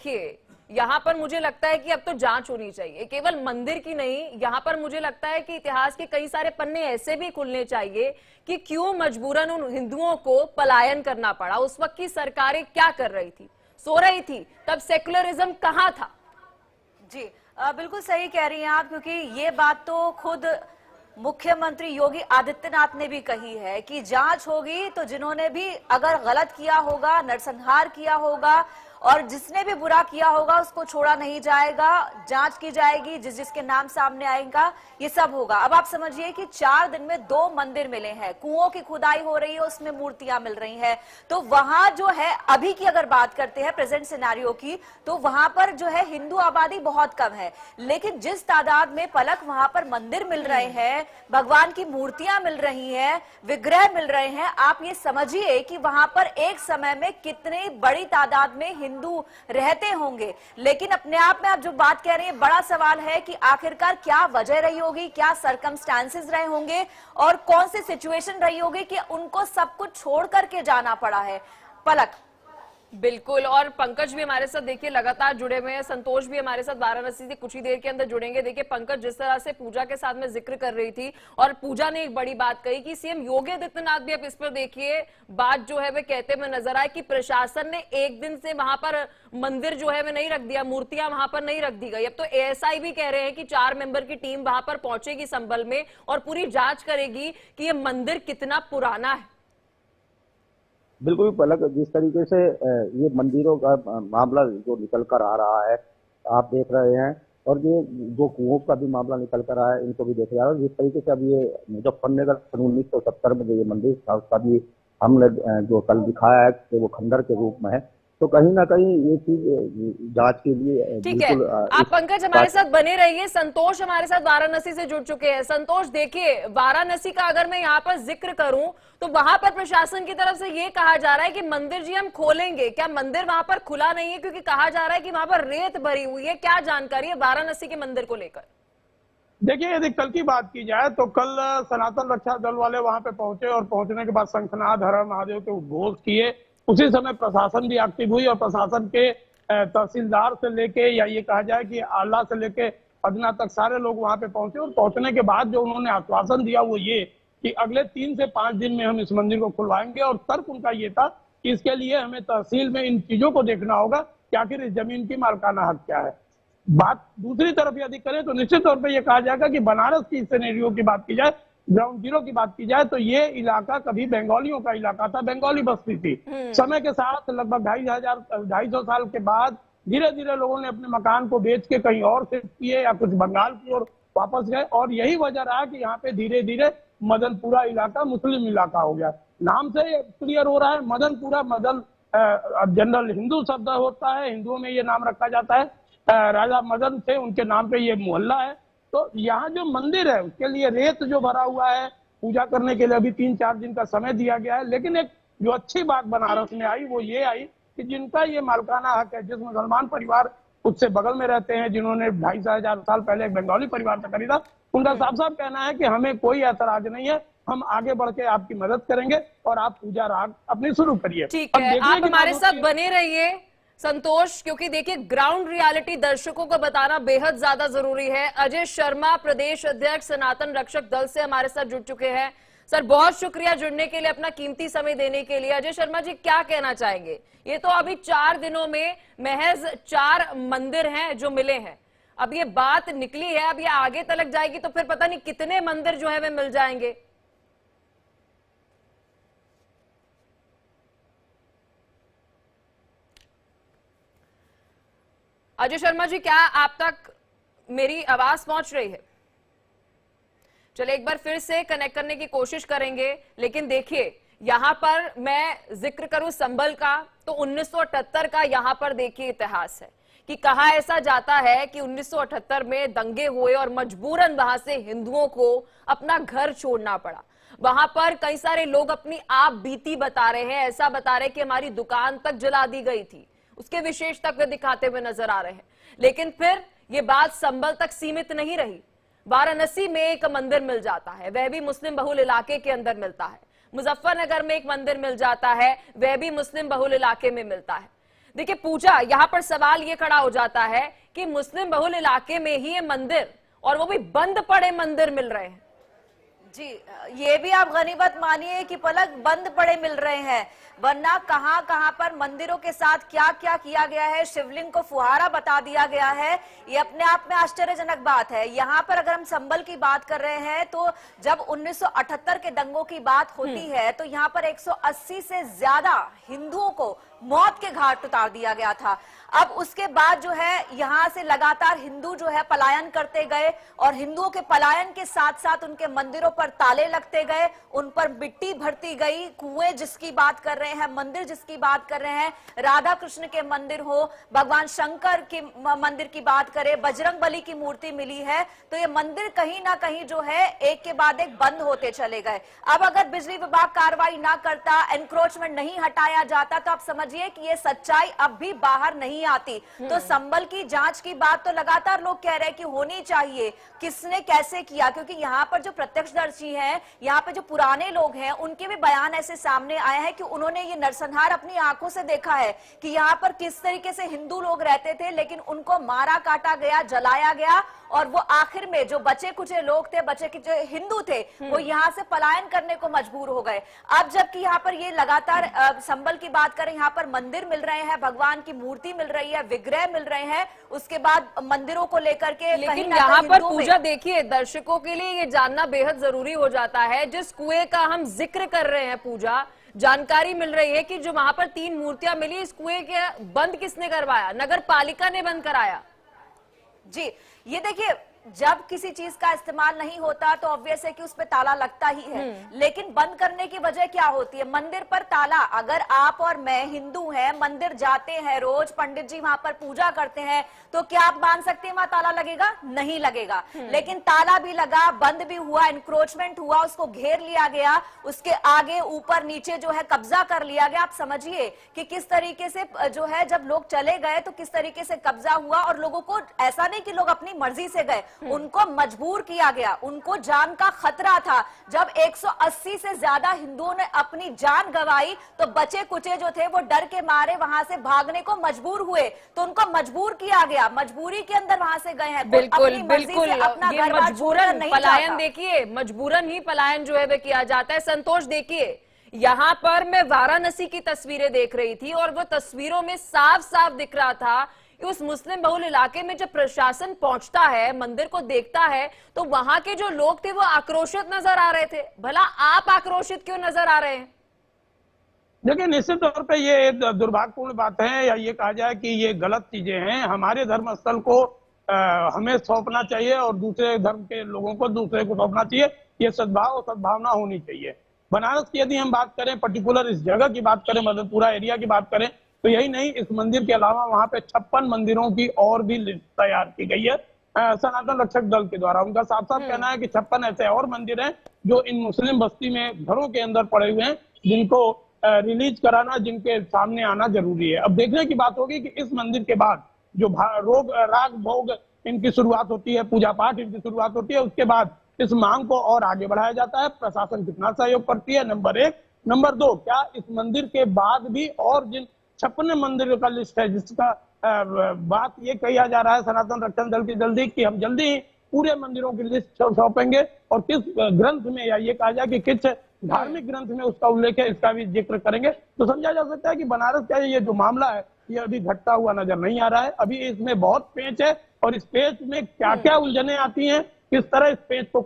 देखिए, यहाँ पर मुझे लगता है कि अब तो जांच होनी चाहिए, केवल मंदिर की नहीं। यहाँ पर मुझे लगता है कि इतिहास के कई सारे पन्ने ऐसे भी खुलने चाहिए कि क्यों मजबूरन उन हिंदुओं को पलायन करना पड़ा। उस वक्त की सरकारें क्या कर रही थी? सो रही थी? तब सेकुलरिज्म कहाँ था? जी बिल्कुल सही कह रही हैं आप, क्योंकि ये बात तो खुद मुख्यमंत्री योगी आदित्यनाथ ने भी कही है कि जांच होगी तो जिन्होंने भी अगर गलत किया होगा, नरसंहार किया होगा और जिसने भी बुरा किया होगा उसको छोड़ा नहीं जाएगा, जांच की जाएगी, जिस जिसके नाम सामने आएगा ये सब होगा। अब आप समझिए कि 4 दिन में 2 मंदिर मिले हैं, कुओं की खुदाई हो रही है, उसमें मूर्तियां मिल रही हैं। तो वहां जो है अभी की अगर बात करते हैं प्रेजेंट सिनेरियो की, तो वहां पर जो है हिंदू आबादी बहुत कम है, लेकिन जिस तादाद में पलक वहां पर मंदिर मिल रहे हैं, भगवान की मूर्तियां मिल रही हैं, विग्रह मिल रहे हैं, आप ये समझिए कि वहां पर एक समय में कितनी बड़ी तादाद में हिंदू रहते होंगे। लेकिन अपने आप में आप जो बात कह रहे हैं, बड़ा सवाल है कि आखिरकार क्या वजह रही होगी, क्या सरकमस्टांसेस रहे होंगे और कौन सी सिचुएशन रही होगी कि उनको सब कुछ छोड़ करके जाना पड़ा है। पलक। बिल्कुल, और पंकज भी हमारे साथ देखिए लगातार जुड़े हुए हैं, संतोष भी हमारे साथ वाराणसी से कुछ ही देर के अंदर जुड़ेंगे। देखिए पंकज, जिस तरह से पूजा के साथ में जिक्र कर रही थी और पूजा ने एक बड़ी बात कही कि सीएम योगी आदित्यनाथ भी अब इस पर देखिए बात जो है वह कहते हुए नजर आए कि प्रशासन ने एक दिन से वहां पर मंदिर जो है वह नहीं रख दिया, मूर्तियां वहां पर नहीं रख दी गई। अब तो एएसआई भी कह रहे हैं कि 4 मेंबर की टीम वहां पर पहुंचेगी संभल में और पूरी जांच करेगी कि ये मंदिर कितना पुराना है। बिल्कुल पलक, जिस तरीके से ये मंदिरों का मामला जो निकल कर आ रहा है आप देख रहे हैं, और ये जो कुओं का भी मामला निकल कर आया है इनको भी देख रहा है। जिस तरीके से अब ये मुजफ्फरनगर सन 1970 में जो ये मंदिर था उसका भी हमने जो कल दिखाया है कि वो खंडर के रूप में है, तो कहीं ना कहीं ये चीज जांच के लिए ठीक है। आप पंकज हमारे साथ बने रहिए। संतोष हमारे साथ वाराणसी से जुड़ चुके हैं। संतोष, देखिए वाराणसी का अगर मैं यहाँ पर जिक्र करूं तो वहां पर प्रशासन की तरफ से ये कहा जा रहा है कि मंदिर जी हम खोलेंगे। क्या मंदिर वहां पर खुला नहीं है? क्योंकि कहा जा रहा है कि वहां पर रेत भरी हुई है। क्या जानकारी है वाराणसी के मंदिर को लेकर? देखिए, यदि कल की बात की जाए तो कल सनातन रक्षा दल वाले वहां पे पहुंचे और पहुंचने के बाद शंखनाद हर हर महादेव के उद्घोष किए। उसी समय प्रशासन भी एक्टिव हुई और प्रशासन के तहसीलदार से लेके या ये कहा जाए कि आला से लेके अदना तक सारे लोग वहां पे पहुंचे। और पहुंचने के बाद जो उन्होंने आश्वासन दिया वो ये कि अगले 3 से 5 दिन में हम इस मंदिर को खुलवाएंगे। और तर्क उनका ये था कि इसके लिए हमें तहसील में इन चीजों को देखना होगा कि आखिर इस जमीन की मालकाना हक क्या है। बात दूसरी तरफ यदि करें तो निश्चित तौर पे ये कहा जाएगा कि बनारस की सिनेरियो की बात की जाए, ग्राउंड जीरो की बात की जाए, तो ये इलाका कभी बंगालियों का इलाका था, बंगाली बस्ती थी। समय के साथ लगभग 250 साल के बाद धीरे धीरे लोगों ने अपने मकान को बेच के कहीं और शिफ्ट किए या कुछ बंगाल की ओर वापस गए। और यही वजह रहा कि यहाँ पे धीरे धीरे मदनपुरा इलाका मुस्लिम इलाका हो गया। नाम से क्लियर हो रहा है, मदनपुरा, मदन जनरल हिंदू शब्द होता है, हिंदुओं में ये नाम रखा जाता है, राजा मदन थे उनके नाम पे ये मोहल्ला है। तो यहाँ जो मंदिर है उसके लिए रेत जो भरा हुआ है, पूजा करने के लिए अभी 3-4 दिन का समय दिया गया है। लेकिन एक जो अच्छी बात बनारस में आई वो ये आई कि जिनका ये मालकाना हक है, जिस मुसलमान परिवार उससे बगल में रहते हैं, जिन्होंने 2,500 साल पहले एक बंगाली परिवार से खरीदा, उनका साफ साफ कहना है कि हमें कोई ऐतराज नहीं है, हम आगे बढ़ के आपकी मदद करेंगे और आप पूजा राग अपनी शुरू करिए। ठीक है, आप हमारे साथ बने रहिए संतोष, क्योंकि देखिए ग्राउंड रियलिटी दर्शकों को बताना बेहद ज्यादा जरूरी है। अजय शर्मा, प्रदेश अध्यक्ष सनातन रक्षक दल से हमारे साथ जुड़ चुके हैं। सर बहुत शुक्रिया जुड़ने के लिए, अपना कीमती समय देने के लिए। अजय शर्मा जी, क्या कहना चाहेंगे? ये तो अभी 4 दिनों में महज 4 मंदिर हैं जो मिले हैं। अब ये बात निकली है, अब ये आगे तलक जाएगी तो फिर पता नहीं कितने मंदिर जो है वे मिल जाएंगे। अजय शर्मा जी, क्या आप तक मेरी आवाज पहुंच रही है? चलिए एक बार फिर से कनेक्ट करने की कोशिश करेंगे। लेकिन देखिए यहां पर मैं जिक्र करूं संभल का, तो 1978 का यहां पर देखिए इतिहास है कि कहा ऐसा जाता है कि 1978 में दंगे हुए और मजबूरन वहां से हिंदुओं को अपना घर छोड़ना पड़ा। वहां पर कई सारे लोग अपनी आप बीती बता रहे हैं, ऐसा बता रहे कि हमारी दुकान तक जला दी गई थी, उसके विशेष तक दिखाते हुए नजर आ रहे हैं। लेकिन फिर यह बात संभल तक सीमित नहीं रही। वाराणसी में एक मंदिर मिल जाता है, वह भी मुस्लिम बहुल इलाके के अंदर मिलता है। मुजफ्फरनगर में एक मंदिर मिल जाता है, वह भी मुस्लिम बहुल इलाके में मिलता है। देखिए पूजा, यहां पर सवाल ये खड़ा हो जाता है कि मुस्लिम बहुल इलाके में ही ये मंदिर, और वो भी बंद पड़े मंदिर मिल रहे हैं। जी, ये भी आप गनीमत मानिए कि पलक बंद पड़े मिल रहे हैं, वरना कहां कहां पर मंदिरों के साथ क्या क्या किया गया है, शिवलिंग को फुहारा बता दिया गया है। ये अपने आप में आश्चर्यजनक बात है। यहाँ पर अगर हम संबल की बात कर रहे हैं तो जब 1978 के दंगों की बात होती है तो यहाँ पर 180 से ज्यादा हिंदुओं को मौत के घाट उतार दिया गया था। अब उसके बाद जो है यहाँ से लगातार हिंदू जो है पलायन करते गए, और हिंदुओं के पलायन के साथ साथ उनके मंदिरों पर ताले लगते गए, उन पर मिट्टी भरती गई। कुएं जिसकी बात कर रहे हैं, मंदिर जिसकी बात कर रहे हैं, राधा कृष्ण के मंदिर हो, भगवान शंकर के मंदिर की बात करें, बजरंग बली की मूर्ति मिली है, तो ये मंदिर कहीं ना कहीं जो है एक के बाद एक बंद होते चले गए। अब अगर बिजली विभाग कार्रवाई ना करता, एनक्रोचमेंट नहीं हटाया जाता, तो आप समझिए कि ये सच्चाई अब भी बाहर नहीं आती। तो संबल की जांच की बात तो लगातार लोग कह रहे हैं कि होनी चाहिए, किसने कैसे किया, क्योंकि यहाँ पर जो प्रत्यक्षदर्शी हैं, यहाँ पे जो पुराने लोग हैं, उनके भी बयान ऐसे सामने आए हैं कि उन्होंने ये नरसंहार अपनी आंखों से देखा है कि यहाँ पर किस तरीके से हिंदू लोग रहते थे, लेकिन उनको मारा काटा गया, जलाया गया, और वो आखिर में जो बचे कुचे लोग थे, बचे जो हिंदू थे, वो यहाँ से पलायन करने को मजबूर हो गए। अब जबकि यहाँ पर ये लगातार संबल की बात करें, यहाँ पर मंदिर मिल रहे हैं, भगवान की मूर्ति मिल रही है, विग्रह मिल रहे हैं, उसके बाद मंदिरों को लेकर के, लेकिन यहाँ पर पूजा देखिए, दर्शकों के लिए ये जानना बेहद जरूरी हो जाता है, जिस कुएं का हम जिक्र कर रहे हैं पूजा, जानकारी मिल रही है कि जो वहां पर 3 मूर्तियां मिली, इस कुएं के बंद किसने करवाया? नगर पालिका ने बंद कराया। जी, ये देखिए, जब किसी चीज का इस्तेमाल नहीं होता तो ऑब्वियस है कि उस पे ताला लगता ही है, लेकिन बंद करने की वजह क्या होती है? मंदिर पर ताला, अगर आप और मैं हिंदू हैं, मंदिर जाते हैं रोज, पंडित जी वहां पर पूजा करते हैं, तो क्या आप मान सकते हैं वहां ताला लगेगा? नहीं लगेगा। लेकिन ताला भी लगा, बंद भी हुआ, एनक्रोचमेंट हुआ, उसको घेर लिया गया, उसके आगे ऊपर नीचे जो है कब्जा कर लिया गया। आप समझिए कि किस तरीके से जो है, जब लोग चले गए तो किस तरीके से कब्जा हुआ, और लोगों को ऐसा नहीं कि लोग अपनी मर्जी से गए, उनको मजबूर किया गया, उनको जान का खतरा था। जब 180 से ज्यादा हिंदुओं ने अपनी जान गंवाई तो बचे कुचे जो थे वो डर के मारे वहां से भागने को मजबूर हुए, तो उनको मजबूर किया गया, मजबूरी के अंदर वहां से गए हैं। बिल्कुल बिल्कुल, ये मजबूरन पलायन, देखिए मजबूरन ही पलायन जो है वह किया जाता है। संतोष, देखिए यहाँ पर मैं वाराणसी की तस्वीरें देख रही थी, और वो तस्वीरों में साफ साफ दिख रहा था उस मुस्लिम बहुल इलाके में जब प्रशासन पहुंचता है, मंदिर को देखता है, तो वहां के जो लोग थे वो आक्रोशित नजर आ रहे थे। भला आप आक्रोशित क्यों नजर आ रहे हैं? देखिए, निश्चित तौर पे ये दुर्भाग्यपूर्ण बात है, या ये कहा जाए कि ये गलत चीजें हैं। हमारे धर्म स्थल को हमें सौंपना चाहिए, और दूसरे धर्म के लोगों को दूसरे को सौंपना चाहिए। ये सद्भाव और सद्भावना होनी चाहिए। बनारस की यदि हम बात करें, पर्टिकुलर इस जगह की बात करें, मधेपुरा एरिया की बात करें, तो यही नहीं, इस मंदिर के अलावा वहां पे 56 मंदिरों की और भी लिस्ट तैयार की गई है सनातन रक्षक दल के द्वारा। उनका साफ साफ कहना है कि 56 ऐसे और मंदिर हैं जो इन मुस्लिम बस्ती में घरों के अंदर पड़े हुए हैं, जिनको रिलीज कराना, जिनके सामने आना जरूरी है। अब देखने की बात होगी कि इस मंदिर के बाद जो राग भोग इनकी शुरुआत होती है, पूजा पाठ इनकी शुरुआत होती है, उसके बाद इस मांग को और आगे बढ़ाया जाता है। प्रशासन कितना सहयोग करती है, नंबर 1। नंबर 2, क्या इस मंदिर के बाद भी और जिन 56 मंदिरों का लिस्ट है, जिसका बात ये किया जा रहा है सनातन रक्षक दल की जल्दी कि हम जल्दी ही पूरे मंदिरों की लिस्ट सौंपेंगे, और किस ग्रंथ में, या ये कहा जाए कि किस धार्मिक ग्रंथ में उसका उल्लेख है, इसका भी जिक्र करेंगे। तो समझा जा सकता है कि बनारस का ये जो मामला है, ये अभी घटता हुआ नजर नहीं आ रहा है। अभी इसमें बहुत पेच है, और इस पेच में क्या क्या उलझने आती हैं, किस तरह इस पेच को